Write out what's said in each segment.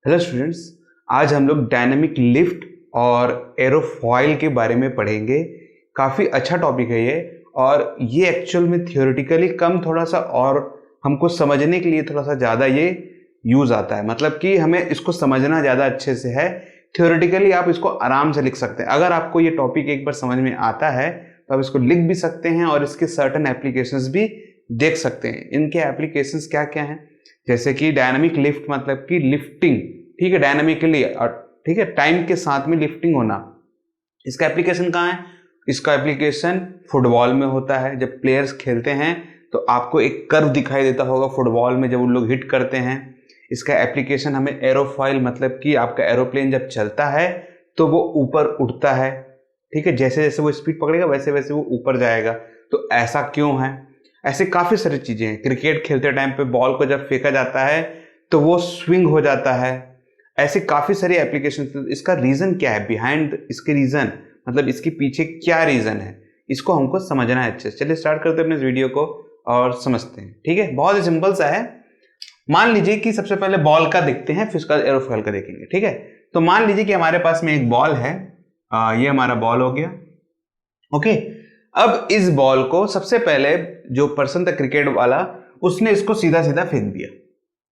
Hello students, आज हम लोग डायनामिक लिफ्ट और एरोफॉयल के बारे में पढ़ेंगे। काफ़ी अच्छा टॉपिक है ये, और ये एक्चुअल में थियोरेटिकली कम थोड़ा सा, और हमको समझने के लिए थोड़ा सा ज़्यादा ये यूज़ आता है। मतलब कि हमें इसको समझना ज़्यादा अच्छे से है। थियोरेटिकली आप इसको आराम से लिख सकते हैं। अगर आपको ये टॉपिक एक बार समझ में आता है तो आप इसको लिख भी सकते हैं और इसके सर्टेन एप्लीकेशंस भी देख सकते हैं। इनके एप्लीकेशंस क्या क्या हैं, जैसे कि डायनामिक लिफ्ट मतलब कि लिफ्टिंग, ठीक है, डायनामिकली, और ठीक है, टाइम के साथ में लिफ्टिंग होना। इसका एप्लीकेशन कहाँ है? इसका एप्लीकेशन फुटबॉल में होता है। जब प्लेयर्स खेलते हैं तो आपको एक कर्व दिखाई देता होगा फुटबॉल में जब उन लोग हिट करते हैं। इसका एप्लीकेशन हमें एरोफॉयल मतलब कि आपका एरोप्लेन जब चलता है तो वो ऊपर उठता है, ठीक है, जैसे जैसे वो स्पीड पकड़ेगा वैसे वैसे वो ऊपर जाएगा। तो ऐसा क्यों है? ऐसे काफ़ी सारी चीज़ें हैं। क्रिकेट खेलते टाइम पे बॉल को जब फेंका जाता है तो वो स्विंग हो जाता है। ऐसे काफ़ी सारी एप्लीकेशन। इसका रीज़न क्या है, बिहाइंड इसके रीज़न, मतलब इसके पीछे क्या रीज़न है, इसको हमको समझना है अच्छे से। चलिए स्टार्ट करते हैं अपने इस वीडियो को और समझते हैं। ठीक है, बहुत ही सिंपल सा है। मान लीजिए कि सबसे पहले बॉल का देखते हैं, फिर उसका एरोफॉयल का देखेंगे। ठीक है, तो मान लीजिए कि हमारे पास में एक बॉल है। ये हमारा बॉल हो गया। ओके, अब इस बॉल को सबसे पहले जो पर्सन था क्रिकेट वाला, उसने इसको सीधा सीधा फेंक दिया।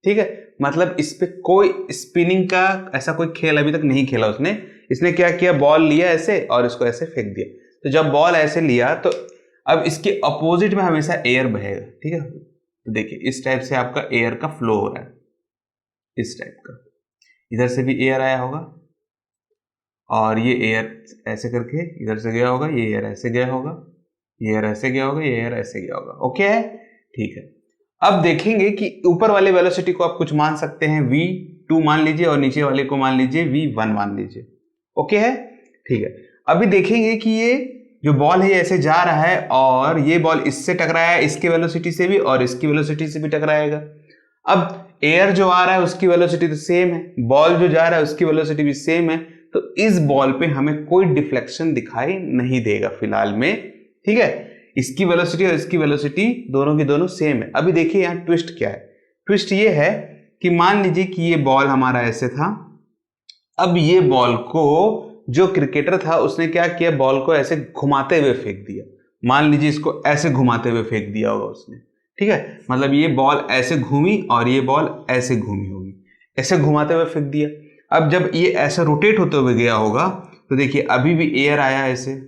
ठीक है, मतलब इस पे कोई स्पिनिंग का ऐसा कोई खेल अभी तक नहीं खेला उसने। इसने क्या किया, बॉल लिया ऐसे और इसको ऐसे फेंक दिया। तो जब बॉल ऐसे लिया तो अब इसके अपोजिट में हमेशा एयर बहेगा। ठीक है, तो देखिए इस टाइप से आपका एयर का फ्लो हो रहा है, इस टाइप का। इधर से भी एयर आया होगा और ये एयर ऐसे करके इधर से गया होगा, ये एयर ऐसे गया होगा, ये एयर ऐसे गया होगा, ये एयर ऐसे गया होगा। ओके है, ठीक है। अब देखेंगे कि ऊपर वाले वेलोसिटी को आप कुछ मान सकते हैं v2 मान लीजिए, और नीचे वाले को मान लीजिए v1 मान लीजिए। ओके है, ठीक है। अभी देखेंगे कि ये जो बॉल है ऐसे जा रहा है और ये बॉल इससे टकराया है, इसकी वेलोसिटी से भी और इसकी वेलोसिटी से भी टकराएगा। अब एयर जो आ रहा है उसकी वेलोसिटी तो सेम है, बॉल जो जा रहा है उसकी वेलोसिटी भी सेम है, तो इस बॉल पे हमें कोई डिफ्लेक्शन दिखाई नहीं देगा फिलहाल में। ठीक है, इसकी वेलोसिटी और इसकी वेलोसिटी दोनों की दोनों सेम है। अभी देखिए यहाँ ट्विस्ट क्या है। ट्विस्ट ये है कि मान लीजिए कि ये बॉल हमारा ऐसे था। अब ये बॉल को जो क्रिकेटर था उसने क्या किया, बॉल को ऐसे घुमाते हुए फेंक दिया। मान लीजिए इसको ऐसे घुमाते हुए फेंक दिया होगा उसने। ठीक है, मतलब ये बॉल ऐसे घूमी और ये बॉल ऐसे घूमी होगी, ऐसे घुमाते हुए फेंक दिया। अब जब ये ऐसे रोटेट होते हुए गया होगा तो देखिए अभी भी एयर आया ऐसे,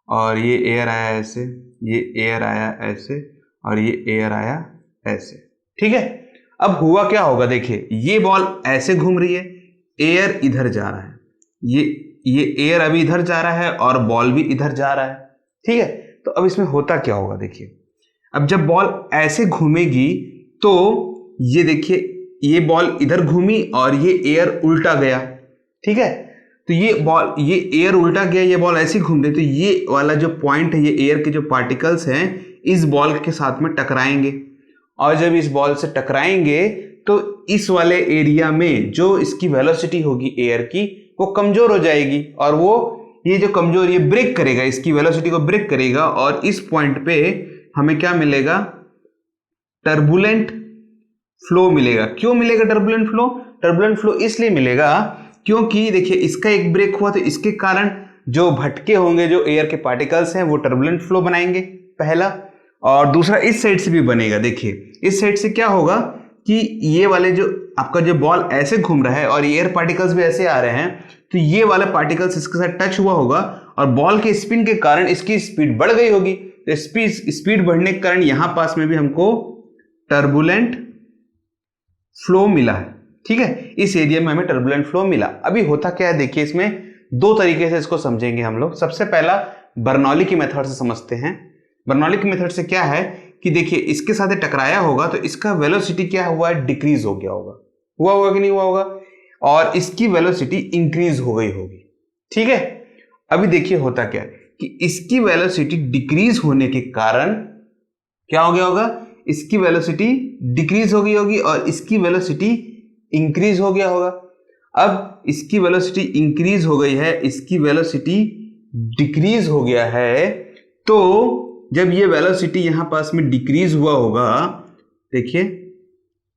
और ये एयर आया ऐसे, ये एयर आया ऐसे, और ये एयर आया ऐसे। ठीक है, अब हुआ क्या होगा, देखिए ये बॉल ऐसे घूम रही है, एयर इधर जा रहा है, ये एयर अभी इधर जा रहा है और बॉल भी इधर जा रहा है। ठीक है, तो अब इसमें होता क्या होगा, देखिए अब जब बॉल ऐसे घूमेगी तो ये देखिए ये बॉल इधर घूमी और ये एयर उल्टा गया। ठीक है, तो ये बॉल, ये एयर उल्टा गया, ये बॉल ऐसे घूम रही, तो ये वाला जो पॉइंट है, ये एयर के जो पार्टिकल्स हैं इस बॉल के साथ में टकराएंगे, और जब इस बॉल से टकराएंगे तो इस वाले एरिया में जो इसकी वेलोसिटी होगी एयर की वो कमजोर हो जाएगी, और वो ये जो कमजोर, ये ब्रेक करेगा, इसकी वेलोसिटी को ब्रेक करेगा, और इस पॉइंट पे हमें क्या मिलेगा, टर्बुलेंट फ्लो मिलेगा। क्यों मिलेगा टर्बुलेंट फ्लो? टर्बुलेंट फ्लो इसलिए मिलेगा क्योंकि देखिए इसका एक ब्रेक हुआ तो इसके कारण जो भटके होंगे जो एयर के पार्टिकल्स हैं वो टर्बुलेंट फ्लो बनाएंगे, पहला। और दूसरा इस साइड से भी बनेगा। देखिए इस साइड से क्या होगा कि ये वाले जो आपका जो बॉल ऐसे घूम रहा है और एयर पार्टिकल्स भी ऐसे आ रहे हैं, तो ये वाला पार्टिकल्स इसके साथ टच हुआ होगा और बॉल के स्पिन के कारण इसकी स्पीड बढ़ गई होगी। तो स्पीड बढ़ने के कारण यहां पास में भी हमको टर्बुलेंट फ्लो मिला है। ठीक है, इस एरिया में हमें टर्बुलेंट फ्लो मिला। अभी होता क्या है, देखिए इसमें दो तरीके से इसको समझेंगे हम लोग। सबसे पहला बर्नौली की मेथड से समझते हैं। बर्नौली की मेथड से क्या है कि देखिए इसके साथ टकराया होगा तो इसका वेलोसिटी क्या हुआ है, डिक्रीज हो गया होगा। हुआ होगा कि नहीं हुआ होगा, और इसकी वेलोसिटी इंक्रीज हो गई होगी। ठीक है, अभी देखिए होता क्या है कि इसकी वेलोसिटी डिक्रीज होने के कारण क्या हो गया होगा, इसकी वेलोसिटी डिक्रीज हो गई होगी और इसकी वेलोसिटी इंक्रीज हो गया होगा। अब इसकी वेलोसिटी इंक्रीज हो गई है, इसकी वेलोसिटी डिक्रीज हो गया है, तो जब ये वेलोसिटी यहां पास में डिक्रीज हुआ होगा, देखिए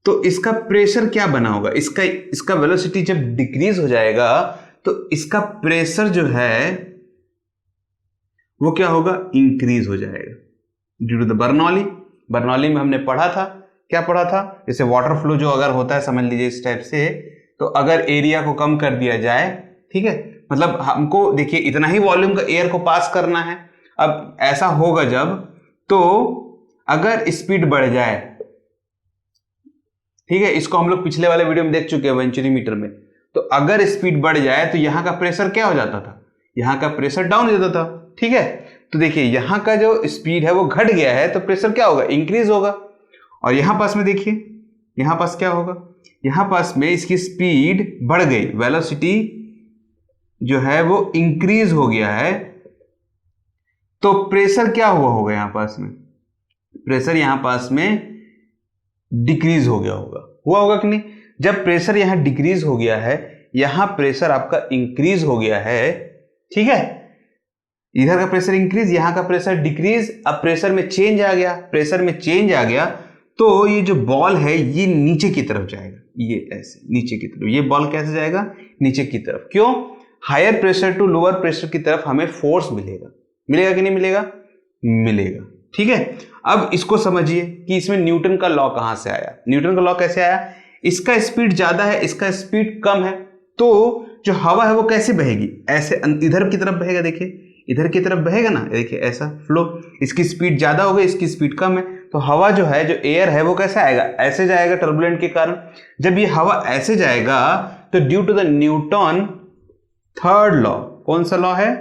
तो इसका प्रेशर क्या बना होगा, इसका वेलोसिटी जब डिक्रीज हो जाएगा तो इसका प्रेशर जो है वो क्या होगा, इंक्रीज हो जाएगा ड्यू टू द बर्नौली में हमने पढ़ा था, क्या पढ़ा था, जैसे वाटर फ्लो जो अगर होता है समझ लीजिए इस टाइप से, तो अगर एरिया को कम कर दिया जाए, ठीक है, मतलब हमको देखिए इतना ही वॉल्यूम का एयर को पास करना है। अब ऐसा होगा जब, तो अगर स्पीड बढ़ जाए, ठीक है, इसको हम लोग पिछले वाले वीडियो में देख चुके हैं वेंचुरीमीटर में, तो अगर स्पीड बढ़ जाए तो यहां का प्रेशर क्या हो जाता था, यहां का प्रेशर डाउन हो जाता था, ठीक है। तो देखिए यहां का जो स्पीड है वो घट गया है तो प्रेशर क्या होगा, इंक्रीज होगा। और यहां पास में देखिए, यहां पास क्या होगा, यहां पास में इसकी स्पीड बढ़ गई, वेलोसिटी जो है वो इंक्रीज हो गया है, तो प्रेशर क्या हुआ होगा, यहां पास में प्रेशर यहां पास में डिक्रीज हो गया होगा, हुआ होगा कि नहीं। जब प्रेशर यहां डिक्रीज हो गया है, यहां प्रेशर आपका इंक्रीज हो गया है, ठीक है, इधर का प्रेशर इंक्रीज, यहां का प्रेशर डिक्रीज, अब प्रेशर में चेंज आ गया, प्रेशर में चेंज आ गया तो ये जो बॉल है ये नीचे की तरफ जाएगा, ये ऐसे नीचे की तरफ, ये बॉल कैसे जाएगा, नीचे की तरफ। क्यों, higher pressure to lower pressure की तरफ हमें फोर्स मिलेगा, मिलेगा कि नहीं मिलेगा, मिलेगा, ठीक है। अब इसको समझिए कि इसमें न्यूटन का लॉ कहां से आया, न्यूटन का लॉ कैसे आया, इसका स्पीड ज्यादा है, इसका स्पीड कम है, तो जो हवा है वो कैसे बहेगी, ऐसे इधर की तरफ बहेगा, देखिए इधर की तरफ बहेगा ना, देखिए ऐसा फ्लो, इसकी स्पीड ज्यादा हो गई, इसकी स्पीड कम है, तो हवा जो है, जो एयर है वो कैसे आएगा, ऐसे जाएगा टर्बुलेंट के कारण। जब ये हवा ऐसे जाएगा तो due to the Newton third law, कौन सा लॉ है,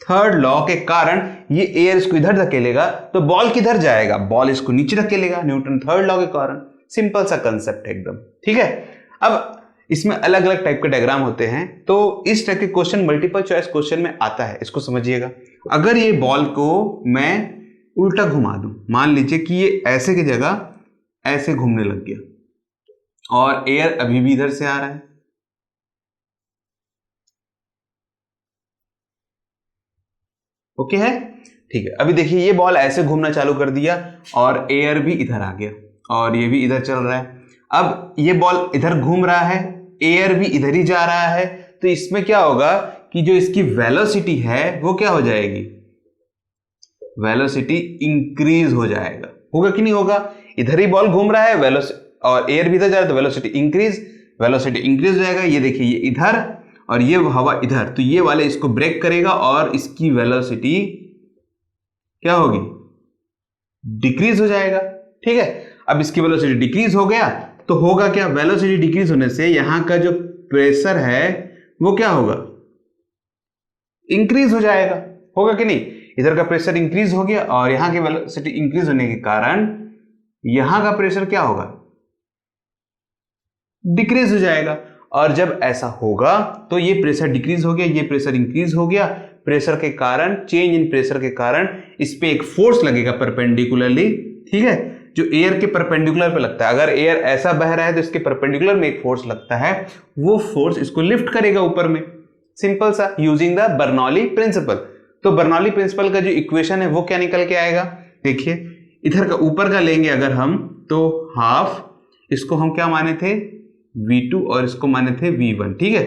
थर्ड लॉ के कारण ये एयर इसको इधर धकेलेगा तो बॉल किधर जाएगा, बॉल इसको नीचे धकेलेगा, न्यूटन थर्ड लॉ के कारण। सिंपल सा कंसेप्ट है एकदम, ठीक है। अब इसमें अलग अलग टाइप के डायग्राम होते हैं, तो इस टाइप के क्वेश्चन मल्टीपल चॉइस क्वेश्चन में आता है, इसको समझिएगा। अगर ये बॉल को मैं उल्टा घुमा दूं, मान लीजिए कि ये ऐसे की जगह ऐसे घूमने लग गया और एयर अभी भी इधर से आ रहा है, ओके है, ठीक है। अभी देखिए ये बॉल ऐसे घूमना चालू कर दिया और एयर भी इधर आ गया और ये भी इधर चल रहा है। अब ये बॉल इधर घूम रहा है, एयर भी इधर ही जा रहा है, तो इसमें क्या होगा कि जो इसकी वेलोसिटी है वो क्या हो जाएगी, वेलोसिटी इंक्रीज हो जाएगा, होगा कि नहीं होगा, इधर ही बॉल घूम रहा है वेलोसिटी और एयर भी इधर जा रहा है तो वेलोसिटी इंक्रीज हो जाएगा। ये देखिए ये इधर और ये हवा इधर, तो ये वाले इसको ब्रेक करेगा और इसकी वेलोसिटी क्या होगी, डिक्रीज हो जाएगा, ठीक है। अब इसकी वेलोसिटी डिक्रीज हो गया तो होगा क्या, वेलोसिटी डिक्रीज होने से यहां का जो प्रेशर है वो क्या होगा, इंक्रीज हो जाएगा, होगा कि नहीं, इधर का प्रेशर इंक्रीज हो गया और यहां की वेलोसिटी इंक्रीज होने के कारण यहां का प्रेशर क्या होगा, डिक्रीज हो जाएगा। और जब ऐसा होगा तो ये प्रेशर डिक्रीज हो गया, ये प्रेशर इंक्रीज हो गया, प्रेशर के कारण, चेंज इन प्रेशर के कारण इस पे एक फोर्स लगेगा परपेंडिकुलरली, ठीक है, जो एयर के परपेंडिकुलर पे लगता है। अगर एयर ऐसा बह रहा है तो इसके परपेंडिकुलर में एक फोर्स लगता है, वो फोर्स इसको लिफ्ट करेगा ऊपर में, सिंपल सा, यूजिंग द बर्नौली प्रिंसिपल। तो बर्नौली प्रिंसिपल का जो इक्वेशन है वो क्या निकल के आएगा, देखिए इधर का ऊपर का लेंगे अगर हम, तो हाफ, इसको हम क्या माने थे V2 और इसको माने थे V1, ठीक है।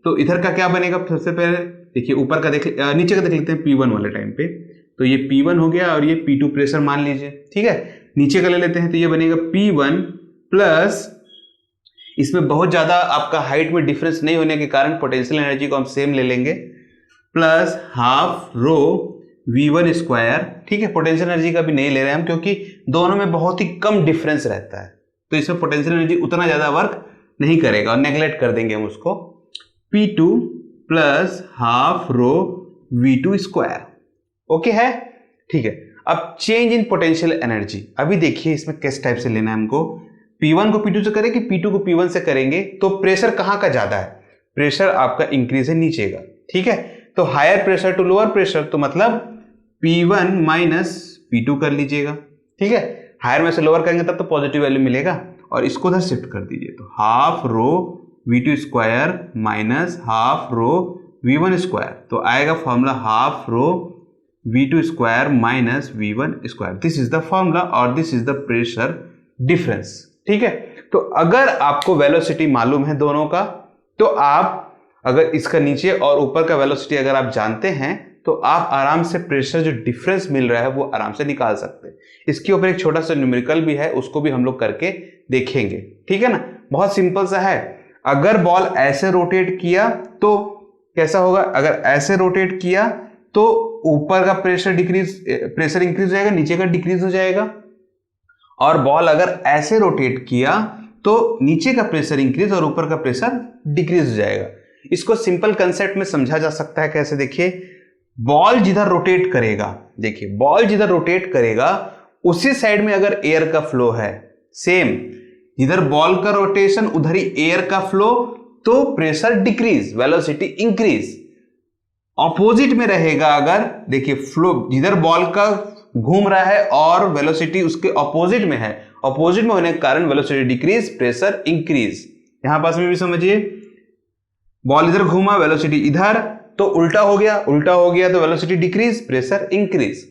तो इधर का क्या बनेगा, सबसे पहले देखिए ऊपर का नीचे का देख लेते हैं P1 वाले टाइम पे, तो ये P1 हो गया और ये P2 प्रेशर मान लीजिए, ठीक है। नीचे का ले लेते हैं तो ये बनेगा P1 प्लस, इसमें बहुत ज्यादा आपका हाइट में डिफरेंस नहीं होने के कारण पोटेंशियल एनर्जी को हम सेम ले लेंगे, plus half rho V1 square, ठीक है। पोटेंशियल एनर्जी का भी नहीं ले रहे हैं हम क्योंकि दोनों में बहुत ही कम डिफरेंस रहता है, तो इसमें पोटेंशियल एनर्जी उतना ज्यादा वर्क नहीं करेगा और नेग्लेक्ट कर देंगे हम उसको। P2 plus half rho V2 square, okay है, ठीक है। अब चेंज इन पोटेंशियल एनर्जी, अभी देखिए इसमें किस टाइप से लेना है हमको, P1 को P2 से करेंगे, P2 को P1 से करेंगे, तो प्रेशर कहां का ज्यादा है, प्रेशर आपका इंक्रीज है नीचे का, ठीक है। तो higher pressure to lower pressure, तो मतलब P1 माइनस P2 कर लीजिएगा, ठीक है। हायर में से लोअर करेंगे तब तो पॉजिटिव वैल्यू मिलेगा और इसको उधर शिफ्ट कर दीजिए, तो half rho V2 square minus half rho V1 square, तो आएगा formula half rho V2 square minus V1 square, this is the formula और this is the pressure difference, ठीक है। तो अगर आपको वेलोसिटी मालूम है दोनों का, तो आप अगर इसका नीचे और ऊपर का वेलोसिटी अगर आप जानते हैं तो आप आराम से प्रेशर जो डिफरेंस मिल रहा है वो आराम से निकाल सकते हैं। इसके ऊपर एक छोटा सा न्यूमेरिकल भी है, उसको भी हम लोग करके देखेंगे, ठीक है ना। बहुत सिंपल सा है। अगर बॉल ऐसे रोटेट किया तो कैसा होगा, अगर ऐसे रोटेट किया तो ऊपर का प्रेशर इंक्रीज हो जाएगा, नीचे का डिक्रीज हो जाएगा। और बॉल अगर ऐसे रोटेट किया तो नीचे का प्रेशर इंक्रीज और ऊपर का प्रेशर डिक्रीज हो जाएगा। इसको सिंपल कंसेप्ट में समझा जा सकता है कैसे, देखिए बॉल जिधर रोटेट करेगा, देखिए बॉल जिधर रोटेट करेगा उसी साइड में अगर एयर का फ्लो है, सेम जिधर बॉल का रोटेशन उधर ही एयर का फ्लो, तो pressure decrease, velocity increase. Opposite में रहेगा अगर, देखिए फ्लो जिधर बॉल का घूम रहा है और वेलोसिटी उसके ऑपोजिट में है, ऑपोजिट में होने के कारण वेलोसिटी डिक्रीज, प्रेशर इंक्रीज। यहां पास में भी समझिए, बॉल इधर घूमा, वेलोसिटी इधर, तो उल्टा हो गया तो वेलोसिटी डिक्रीज, प्रेशर इंक्रीज।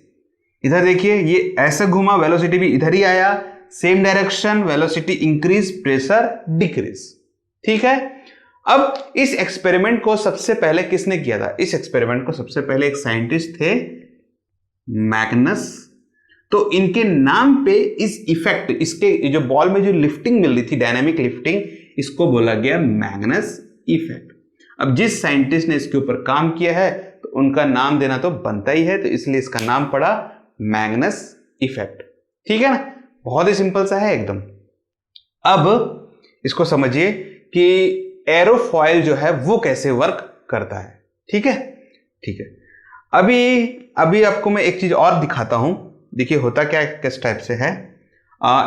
इधर देखिए ये ऐसे घूमा, वेलोसिटी भी इधर ही आया, same direction, velocity increase, pressure decrease, ठीक है। अब इस एक्सपेरिमेंट को सबसे पहले किसने किया था? इस एक्सपेरिमेंट को सबसे पहले एक साइंटिस्ट थे, मैग्नस। तो इनके नाम पे इस इफेक्ट, इसके जो बॉल में जो लिफ्टिंग मिल रही थी, डायनामिक लिफ्टिंग, इसको बोला गया मैग्नस इफेक्ट। अब जिस साइंटिस्ट ने इसके ऊपर काम किया है तो उनका नाम देना तो बनता ही है, तो इसलिए इसका नाम पड़ा मैग्नस इफेक्ट, ठीक है ना। बहुत ही सिंपल सा है एकदम। अब इसको समझिए कि एरोफॉयल जो है वो कैसे वर्क करता है, ठीक है, ठीक है। अभी आपको मैं एक चीज और दिखाता हूं। देखिए होता क्या किस टाइप से है,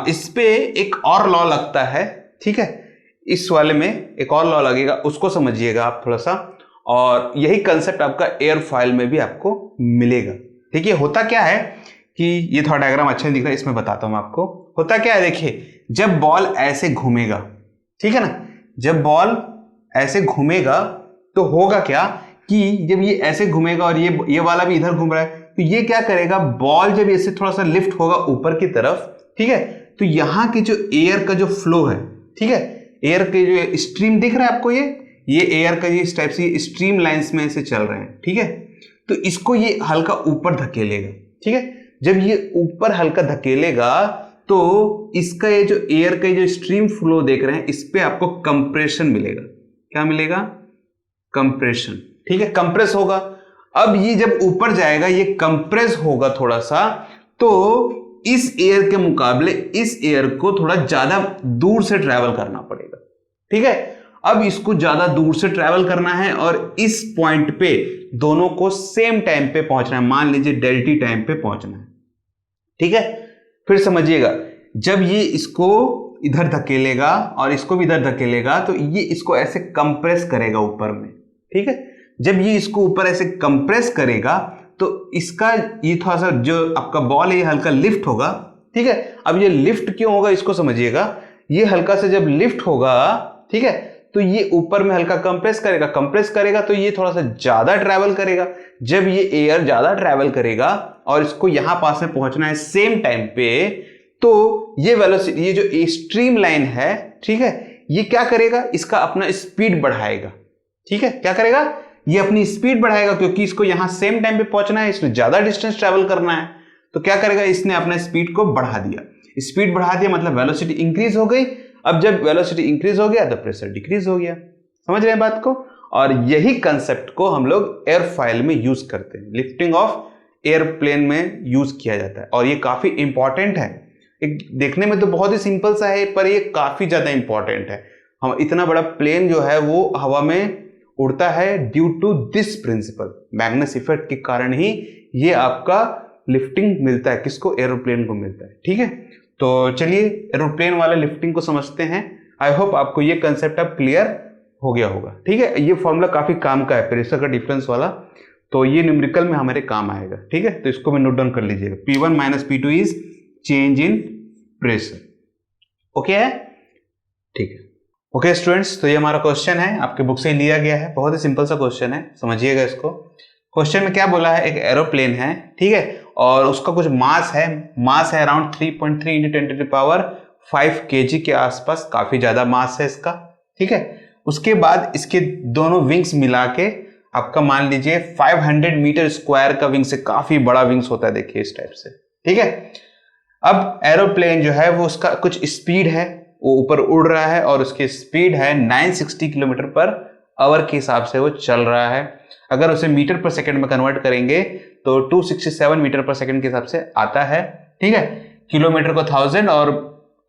इस पे एक और लॉ लगता है, ठीक है। इस वाले में एक और लॉ लगेगा, उसको समझिएगा आप थोड़ा सा, और यही कंसेप्ट आपका एयरफॉयल में भी आपको मिलेगा, ठीक है। होता क्या है कि ये थोड़ा डायग्राम अच्छा नहीं दिख रहा है, इसमें बताता हूं आपको। होता क्या है, देखिए जब बॉल ऐसे घूमेगा, ठीक है ना, जब बॉल ऐसे घूमेगा तो होगा क्या कि जब ये ऐसे घूमेगा और ये वाला भी इधर घूम रहा है, तो ये क्या करेगा, बॉल जब इससे थोड़ा सा लिफ्ट होगा ऊपर की तरफ, ठीक है, तो यहां की जो एयर का जो फ्लो है, ठीक है, एयर के जो स्ट्रीम दिख रहा है आपको, ये एयर का इस टाइप से स्ट्रीम लाइंस में से चल रहे हैं, ठीक है। तो इसको ये हल्का ऊपर धकेलेगा, ठीक है। जब ये ऊपर हल्का धकेलेगा तो इसका ये जो एयर का जो स्ट्रीम फ्लो देख रहे हैं, इस पे आपको कंप्रेशन मिलेगा। क्या मिलेगा? कंप्रेशन, ठीक है, कंप्रेस होगा। अब ये जब ऊपर जाएगा, ये कंप्रेस होगा थोड़ा सा, तो इस एयर के मुकाबले इस एयर को थोड़ा ज्यादा दूर से ट्रैवल करना पड़ेगा, ठीक है। अब इसको ज्यादा दूर से ट्रैवल करना है और इस पॉइंट पे दोनों को सेम टाइम पे पहुंचना है, मान लीजिए डेल्टी टाइम पे पहुंचना है, ठीक है। फिर समझिएगा, जब ये इसको इधर धकेलेगा और इसको भी इधर धकेलेगा, तो ये इसको ऐसे कंप्रेस करेगा ऊपर में, ठीक है। जब ये इसको ऊपर ऐसे कंप्रेस करेगा तो इसका ये थोड़ा सा जो आपका बॉल है ये हल्का लिफ्ट होगा, ठीक है। अब ये लिफ्ट क्यों होगा इसको समझिएगा, ये हल्का से जब लिफ्ट होगा, ठीक है, तो ये ऊपर में हल्का कंप्रेस करेगा तो ये थोड़ा सा ज्यादा ट्रैवल करेगा। जब ये एयर ज्यादा ट्रैवल करेगा और इसको यहां पास में पहुंचना है सेम टाइम पे, तो ये वेलोसिटी, ये जो स्ट्रीम लाइन है, ठीक है, ये क्या करेगा, इसका अपना स्पीड बढ़ाएगा, ठीक है। क्या करेगा, ये अपनी स्पीड बढ़ाएगा, क्योंकि इसको यहां सेम टाइम पे पहुंचना है, इसने ज्यादा डिस्टेंस ट्रैवल करना है, तो क्या करेगा, इसने अपना स्पीड को बढ़ा दिया। स्पीड बढ़ा दिया मतलब वेलोसिटी इंक्रीज हो गई। अब जब वेलोसिटी इंक्रीज हो गया तो प्रेशर डिक्रीज हो गया। समझ रहे हैं बात को? और यही कंसेप्ट को हम लोग एयरफॉयल में यूज करते हैं, लिफ्टिंग ऑफ एयरप्लेन में यूज किया जाता है, और ये काफी इंपॉर्टेंट है। एक देखने में तो बहुत ही सिंपल सा है, पर ये काफी ज्यादा इंपॉर्टेंट है। हम इतना बड़ा प्लेन जो है वो हवा में उड़ता है due to this principle, Magnus effect के कारण ही ये आपका लिफ्टिंग मिलता है, किसको, एरोप्लेन को मिलता है, ठीक है। तो चलिए एरोप्लेन वाले लिफ्टिंग को समझते हैं। आई होप आपको ये कंसेप्ट अब क्लियर हो गया होगा, ठीक है। ये फॉर्मूला काफी काम का है, प्रेशर का डिफरेंस वाला, तो ये न्यूमेरिकल में हमारे काम आएगा, ठीक है। तो इसको भी नोट डाउन कर लीजिएगा, P1 - P2 is change in pressure, okay है, ठीक है। ओके स्टूडेंट्स, तो ये हमारा क्वेश्चन है, आपके बुक से लिया गया है, बहुत ही सिंपल सा क्वेश्चन है, समझिएगा इसको। क्वेश्चन में क्या बोला है, एक एरोप्लेन है, ठीक है, और उसका कुछ मास है अराउंड 3.3 × 10⁻⁴ 5 kg के आसपास, काफी ज्यादा मास है इसका। ठीक है, उसके बाद इसके दोनों विंग्स मिला के आपका मान लीजिए 500 मीटर स्क्वायर का विंग्स है, काफी बड़ा विंग्स होता है, देखिए इस टाइप से। ठीक है, अब एरोप्लेन जो है वो उसका कुछ स्पीड है, वो ऊपर उड़ रहा है और उसकी स्पीड है 960 किलोमीटर पर आवर के हिसाब से वो चल रहा है। अगर उसे मीटर पर सेकंड में कन्वर्ट करेंगे तो 267 मीटर पर सेकंड के हिसाब से आता है। ठीक है, किलोमीटर को 1000 और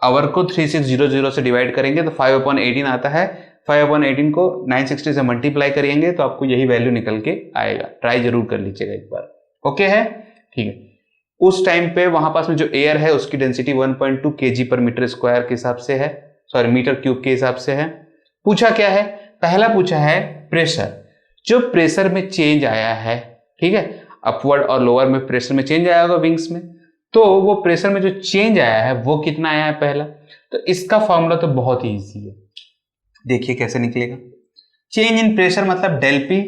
आवर को 3600 से डिवाइड करेंगे तो 5/18 आता है। 5/18 को 960 से मल्टीप्लाई करेंगे तो आपको यही वैल्यू निकल के आएगा। ट्राई जरूर कर लीजिएगा एक बार। ओके है, ठीक है। उस टाइम पे वहां पास में जो एयर है उसकी डेंसिटी 1.2 kg पर मीटर स्क्वायर के हिसाब से है, सॉरी मीटर क्यूब के हिसाब से है। पूछा क्या है, पहला पूछा है प्रेशर, जो प्रेशर में चेंज आया है। ठीक है, अपवर्ड और लोअर में प्रेशर में चेंज आया होगा विंग्स में, तो वो प्रेशर में जो चेंज आया है वो कितना आया है पहला। तो इसका फॉर्मूला तो बहुत ही इजी है, देखिए कैसे निकलेगा। चेंज इन प्रेशर मतलब डेल पी,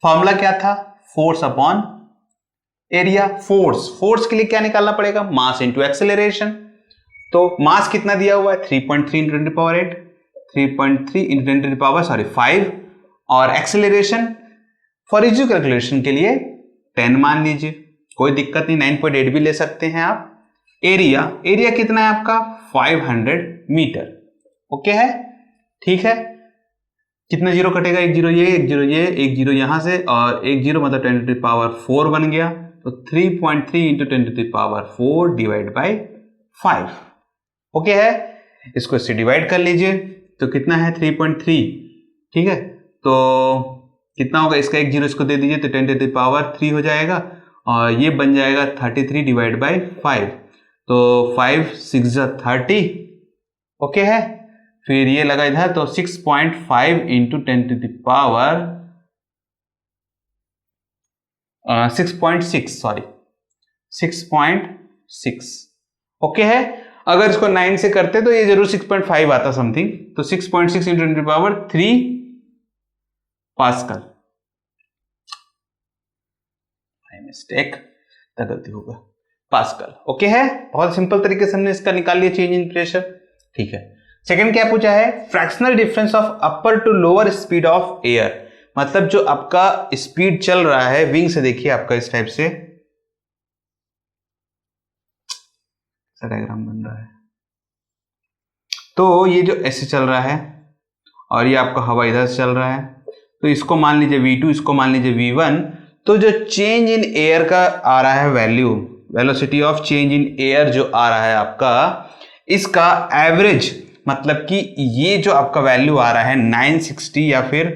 फॉर्मूला क्या था, फोर्स अपॉन एरिया। फोर्स के लिए क्या निकालना पड़ेगा, मास इंटू एक्सेलरेशन। तो मास कितना दिया हुआ है 3.3 इंटू 10 पावर 8, 3.3 इंटू 10 पावर 5, और एक्सेलरेशन फॉर इजी कैलकुलेशन के लिए 10 मान लीजिए, कोई दिक्कत नहीं, 9.8 भी ले सकते हैं आप। एरिया कितना है आपका 500 मीटर। ओके है, ठीक है। कितना जीरो कटेगा, एक जीरो ये, एक जीरो ये, एक जीरो यहां से, और एक जीरो मतलब 10 टू द पावर 4 बन गया। तो 3.3 into 10 to the power 4 divide by 5। Okay है, इसको इससे डिवाइड कर लीजिए तो कितना है 3.3। ठीक है, तो कितना होगा, इसका एक जीरो इसको दे दीजिए तो 10 टू द पावर 3 हो जाएगा, और ये बन जाएगा 33 डिवाइड बाई 5। तो 5 6 30। ओके है, फिर ये लगा इधर तो 6.5 into 10 to the power 6.6, sorry 6.6। Okay है, अगर इसको 9 से करते तो ये जरूर 6.5 आता समथिंग। तो 6.6 into 10 to the power 3 pascal. Mistake, गलती होगा, पास्कल। ओके है, बहुत सिंपल तरीके से हमने इसका निकाल लिया चेंज इन प्रेशर। ठीक है, सेकंड क्या पूछा है, fractional difference of upper two lower speed of air, मतलब जो आपका स्पीड चल रहा है विंग से, देखिए आपका इस टाइप से डायग्राम बन रहा है, तो ये जो ऐसे चल रहा है और ये आपका हवा इधर से चल रहा है, तो इसको मान लीजिए V2, इसको मान लीजिए V1। तो जो चेंज इन एयर का आ रहा है value, velocity of change in air जो आ रहा है आपका, इसका एवरेज मतलब कि ये जो आपका वैल्यू आ रहा है 960 या फिर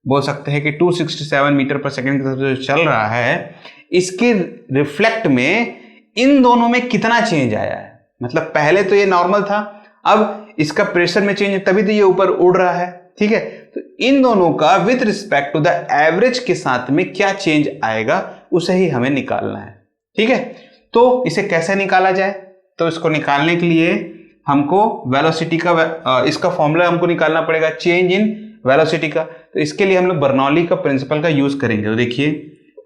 बोल सकते हैं कि 267 मीटर पर सेकंड के साथ जो चल रहा है, इसके रिफ्लेक्ट में इन दोनों में कितना चेंज आया है। मतलब पहले तो ये नॉर्मल था, अब इसका प्रेशर में चेंज, तभी तो ये ऊपर उड़ रहा है। ठीक है, तो इन दोनों का with respect to the average के साथ में क्या चेंज आएगा उसे ही हमें निकालना है। ठीक है, तो इसे कैसे निकाला जाए, तो इसको निकालने के लिए हमको वेलोसिटी का इसका फॉर्मूला हमको निकालना पड़ेगा, चेंज इन वेलोसिटी का। तो इसके लिए हम लोग बर्नौली का प्रिंसिपल का यूज करेंगे। तो देखिए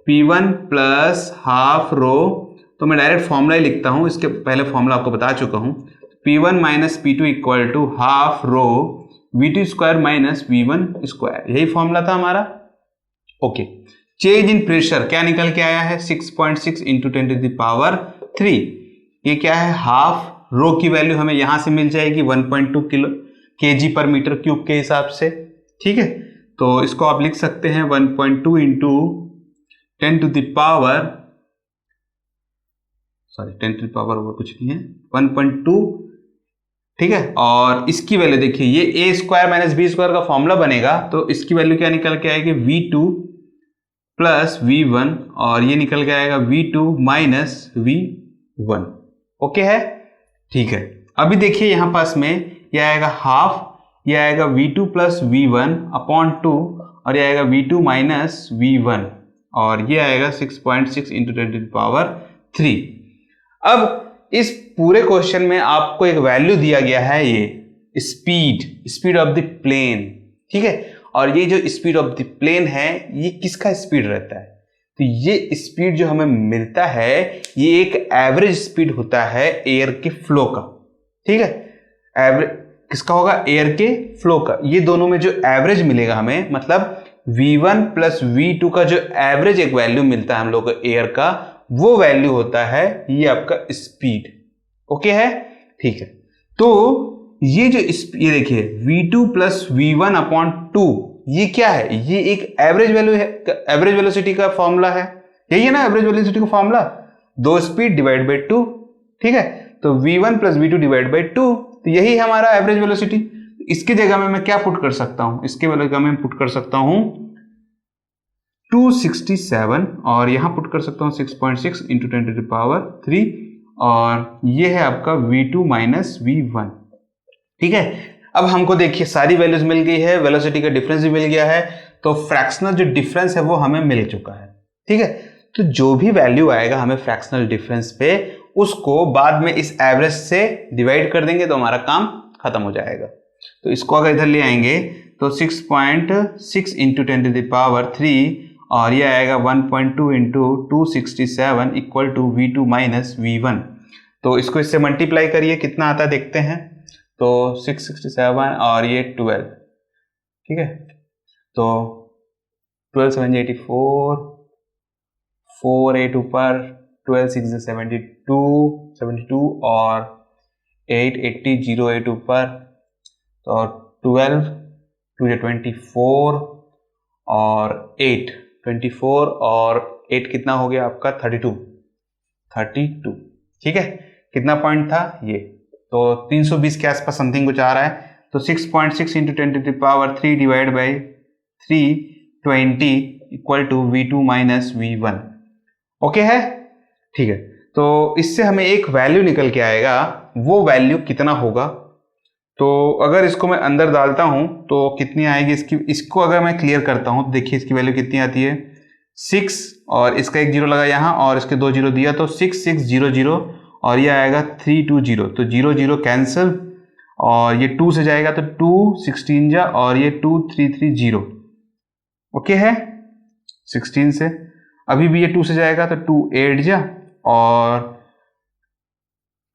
P1 प्लस हाफ रो, तो मैं डायरेक्ट फॉर्मूला ही लिखता हूं, इसके पहले फॉर्मूला आपको बता चुका हूं। P1 minus P2 equal to half rho V2 square minus V1 square, यही फॉर्मूला था हमारा। ओके, चेंज इन प्रेशर क्या निकल के आया है 6.6 इंटू 10 टू द पावर 3। ये क्या है, हाफ रो की वैल्यू हमें यहां से मिल जाएगी 1.2 kg पर मीटर क्यूब के हिसाब से। ठीक है, तो इसको आप लिख सकते हैं 1.2 into 10 to the power, sorry 10 to the power वो कुछ नहीं है, 1.2। ठीक है, और इसकी वैल्यू देखिए, ये ए स्क्वायर माइनस बी स्क्वायर का फॉर्मूला बनेगा, तो इसकी वैल्यू क्या निकल के आएगी V2 प्लस V1, और ये निकल के आएगा V2 माइनस V1। ओके है, ठीक है। अभी देखिए यहां पास में ये आएगा हाफ, ये आएगा V2 प्लस V1 अपॉन 2, और ये आएगा V2 माइनस V1, और ये आएगा 6.6 इंटू 10 टू द पावर 3। अब इस पूरे क्वेश्चन में आपको एक वैल्यू दिया गया है, ये स्पीड ऑफ द प्लेन। ठीक है, और ये जो स्पीड ऑफ द प्लेन है ये किसका स्पीड रहता है, तो ये स्पीड जो हमें मिलता है ये एक एवरेज स्पीड होता है एयर के फ्लो का। ठीक है, एवरेज किसका होगा, एयर के फ्लो का। ये दोनों में जो एवरेज मिलेगा हमें, मतलब V1 प्लस V2 का जो एवरेज एक वैल्यू मिलता है हम लोग को एयर का, वो वैल्यू होता है ये आपका स्पीड। ओके है, ठीक है। तो ये जो ये देखिए V2 प्लस V1 अपॉन 2, ये क्या है, ये एक एवरेज वैल्यू है, एवरेज वेलोसिटी का फॉर्मूला है, यही है ना एवरेज वेलोसिटी का फॉर्मूला, दो स्पीड डिवाइड बाई 2, ठीक है। तो V1 plus V2 divide by 2, तो यही है हमारा एवरेज वेलोसिटी। इसकी जगह में मैं क्या पुट कर सकता हूं, इसके जगह में पुट कर सकता हूं 267 और यहां पुट कर सकता हूं 6.6 इंटू 10 टू द पावर 3, और ये है आपका V2 माइनस V1, ठीक है। अब हमको देखिए सारी वैल्यूज मिल गई है, वेलोसिटी का डिफरेंस भी मिल गया है, तो फ्रैक्शनल जो डिफरेंस है वो हमें मिल चुका है, ठीक है। तो जो भी वैल्यू आएगा हमें फ्रैक्शनल डिफरेंस पे, उसको बाद में इस एवरेज से डिवाइड कर देंगे तो हमारा काम खत्म हो जाएगा। तो इसको अगर इधर ले आएंगे तो 6.6 इंटू 10 टू द पावर 3, और ये आएगा 1.2 into 267 equal to V2 minus V1। तो इसको इससे मल्टीप्लाई करिए, कितना आता है देखते हैं। तो 667 और ये 12, ठीक है। तो 12 7 84, 4 8 ऊपर, 12 6 72 और 8 80 0 8 ऊपर, तो 12 2 24 और 8 24 और 8 कितना हो गया आपका 32, ठीक है। कितना पॉइंट था ये, तो 320 के आसपास समथिंग कुछ आ रहा है। तो 6.6 into 10 to the power 3 divide by 320 equal to V2 minus V1। Okay है, ठीक है। तो इससे हमें एक वैल्यू निकल के आएगा, वो वैल्यू कितना होगा। तो अगर इसको मैं अंदर डालता हूं तो कितनी आएगी इसकी, इसको अगर मैं क्लियर करता हूं तो देखिए इसकी वैल्यू कितनी आती है 6, और इसका एक जीरो लगा यहां और इसके 2 जीरो दिया, तो 6600 और ये आएगा 320, तो 0 0 कैंसिल, और ये 2 से जाएगा तो 2 16 जा, और ये 2330। ओके है, 16 से अभी भी ये 2 से जाएगा तो 2 8 जा, और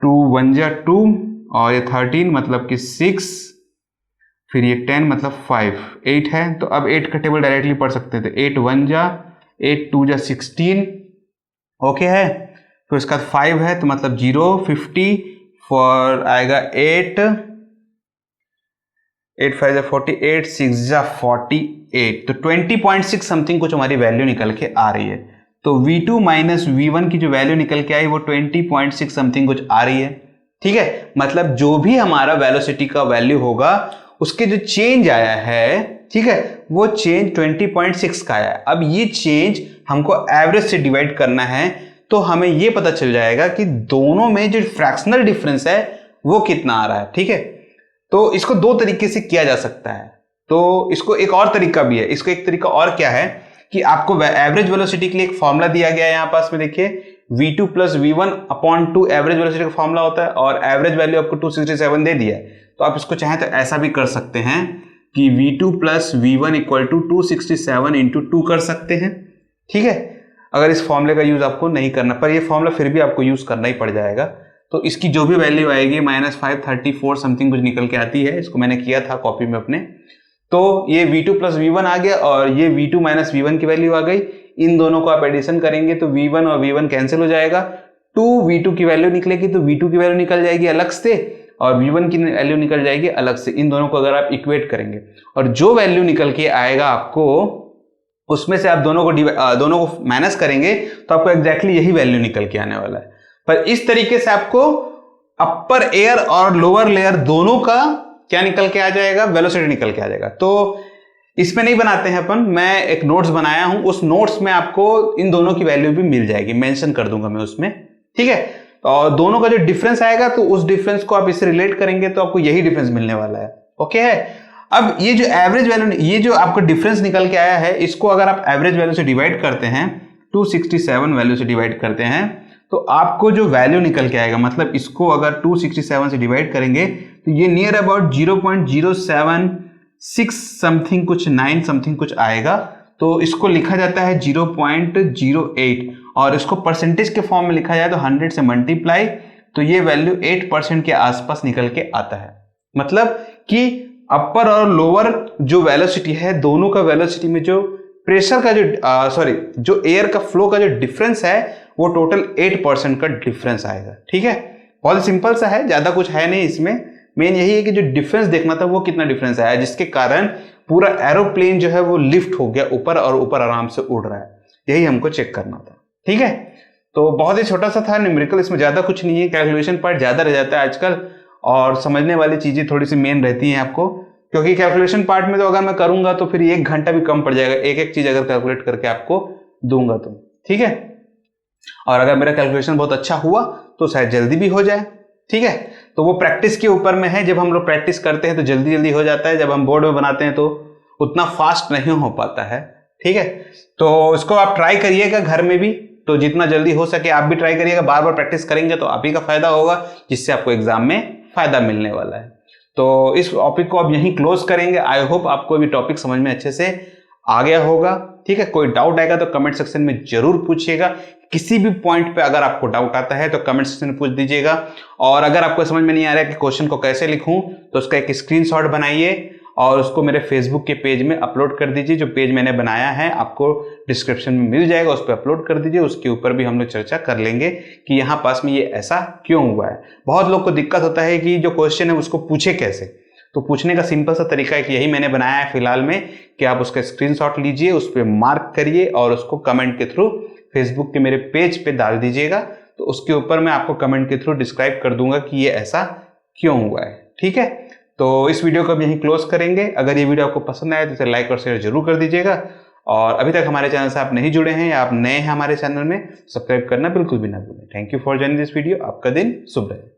2 1 जा 2, और ये 13 मतलब कि 6, फिर ये 10 मतलब 5 8 है। तो अब 8 का टेबल डायरेक्टली पढ़ सकते थे, 8 1 जा 8 2 जा 16। ओके है, तो इसका 5 है तो मतलब 0 50 फॉर आएगा 8 8 5 जा 48 6 जा 48, तो 20.6 समथिंग कुछ हमारी वैल्यू निकल के आ रही है। तो V2 माइनस V1 की जो वैल्यू निकल के आई वो 20.6 समथिंग कुछ आ रही है, ठीक है। मतलब जो भी हमारा वेलोसिटी का वैल्यू होगा उसके जो चेंज आया है, ठीक है, वो चेंज 20.6 का आया है। अब ये चेंज हमको एवरेज से डिवाइड करना है, तो हमें ये पता चल जाएगा कि दोनों में जो फ्रैक्शनल डिफरेंस है वो कितना आ रहा है, ठीक है। तो इसको दो तरीके से किया जा सकता है। तो इसको एक और तरीका भी है, इसको एक तरीका और क्या है कि आपको एवरेज वेलोसिटी के लिए एक फॉर्मूला दिया गया है यहाँ पास में, देखिए V2 plus V1 upon 2 average velocity का फॉर्मूला होता है, और एवरेज वैल्यू आपको 267 दे दिया है। तो आप इसको चाहें तो ऐसा भी कर सकते हैं कि V2 plus V1 equal to 267 into 2 कर सकते हैं, ठीक है। अगर इस फॉर्मूले का यूज आपको नहीं करना, पर ये फॉर्मूला फिर भी आपको यूज करना ही पड़ जाएगा। तो इसकी जो भी वैल्यू आएगी -534 समथिंग कुछ निकल के आती है, इसको मैंने किया था कॉपी में अपने। तो ये V2 प्लस V1 आ गया और ये V2 माइनस V1 की वैल्यू आ गई। इन दोनों को आप एडिशन करेंगे तो V1 और V1 कैंसिल हो जाएगा, 2 V2 की वैल्यू निकलेगी तो V2 की वैल्यू निकल जाएगी अलग से और V1 की वैल्यू निकल जाएगी अलग से। इन दोनों को अगर आप इक्वेट करेंगे और जो वैल्यू निकल के आएगा आपको, उसमें से आप दोनों को माइनस करेंगे तो आपको एग्जैक्टली यही वैल्यू निकल के आने वाला है। पर इस तरीके से आपको अपर एयर और लोअर लेयर दोनों का क्या निकल के आ जाएगा, वेलोसिटी निकल के आ जाएगा। तो इसमें नहीं बनाते हैं अपन, मैं एक नोट्स बनाया हूं, उस नोट्स में आपको इन दोनों की वैल्यू भी मिल जाएगी, मेंशन कर दूंगा मैं उसमें, ठीक है। और दोनों का जो डिफरेंस आएगा तो उस डिफरेंस को आप इससे रिलेट करेंगे तो आपको यही डिफरेंस मिलने वाला है, ओके है। अब ये जो एवरेज वैल्यू, ये जो आपको डिफरेंस निकल के आया है, इसको अगर आप एवरेज वैल्यू से डिवाइड करते हैं, 267 वैल्यू से डिवाइड करते हैं, तो आपको जो वैल्यू निकल के आएगा, मतलब इसको अगर 267 से डिवाइड करेंगे तो ये नियर अबाउट 0.076 समथिंग कुछ 9 समथिंग कुछ आएगा। तो इसको लिखा जाता है 0.08 और इसको परसेंटेज के फॉर्म में लिखा जाए तो 100 से मल्टीप्लाई, तो ये वैल्यू 8% के आसपास निकल के आता है, मतलब कि अपर और लोअर जो वेलोसिटी है, दोनों का वेलोसिटी में जो प्रेशर का जो एयर का फ्लो का जो डिफरेंस है वो टोटल 8% का डिफरेंस आएगा। ठीक है, बहुत सिंपल सा है, ज्यादा कुछ है नहीं इसमें। मेन यही है कि जो डिफरेंस देखना था वो कितना डिफरेंस आया, जिसके कारण पूरा एरोप्लेन जो है वो लिफ्ट हो गया ऊपर और ऊपर आराम से उड़ रहा है। यही हमको चेक करना था। ठीक है, तो बहुत ही छोटा सा था न्यूमेरिकल, इसमें ज्यादा कुछ नहीं है। कैलकुलेशन पार्ट ज्यादा रह जाता है आजकल, और समझने वाली चीजें थोड़ी सी मेन रहती हैं आपको, क्योंकि कैलकुलेशन पार्ट में तो अगर मैं करूंगा तो फिर 1 घंटा भी कम पड़ जाएगा, एक एक चीज अगर कैलकुलेट करके आपको दूंगा तो। ठीक है, और अगर मेरा कैलकुलेशन बहुत अच्छा हुआ तो शायद जल्दी भी हो जाए। ठीक है, तो वो प्रैक्टिस के ऊपर में है। जब हम लोग प्रैक्टिस करते हैं तो जल्दी जल्दी हो जाता है, जब हम बोर्ड में बनाते हैं तो उतना फास्ट नहीं हो पाता है। ठीक है, तो इसको आप ट्राई करिएगा घर में भी, तो जितना जल्दी हो सके आप भी ट्राई करिएगा। बार बार प्रैक्टिस करेंगे तो आप ही का फायदा होगा, जिससे आपको एग्जाम में फायदा मिलने वाला है। तो इस टॉपिक को अब यहीं क्लोज करेंगे। आई होप आपको भी टॉपिक समझ में अच्छे से आ गया होगा। ठीक है, कोई डाउट आएगा तो कमेंट सेक्शन में जरूर पूछिएगा। किसी भी पॉइंट पे अगर आपको डाउट आता है तो कमेंट सेक्शन में पूछ दीजिएगा। और अगर आपको समझ में नहीं आ रहा है कि क्वेश्चन को कैसे लिखूं, तो उसका एक स्क्रीनशॉट बनाइए और उसको मेरे फेसबुक के पेज में अपलोड कर दीजिए। जो पेज मैंने बनाया है आपको डिस्क्रिप्शन में मिल जाएगा, उस पर अपलोड कर दीजिए। उसके ऊपर भी हम लोग चर्चा कर लेंगे कि यहाँ पास में ये ऐसा क्यों हुआ है। बहुत लोग को दिक्कत होता है कि जो क्वेश्चन है उसको पूछे कैसे, तो पूछने का सिंपल सा तरीका है कि यही मैंने बनाया है फिलहाल में, कि आप उसका स्क्रीनशॉट लीजिए, उस पर मार्क करिए और उसको कमेंट के थ्रू फेसबुक के मेरे पेज पे डाल दीजिएगा। तो उसके ऊपर मैं आपको कमेंट के थ्रू डिस्क्राइब कर दूंगा कि ये ऐसा क्यों हुआ है। ठीक है, तो इस वीडियो को अब यहीं क्लोज करेंगे। अगर ये वीडियो आपको पसंद आए तो इसे लाइक और शेयर जरूर कर दीजिएगा। और अभी तक हमारे चैनल से आप नहीं जुड़े हैं या आप नए हैं हमारे चैनल में, सब्सक्राइब करना बिल्कुल भी ना भूलें। Thank you for joining this video. आपका दिन शुभ रहे।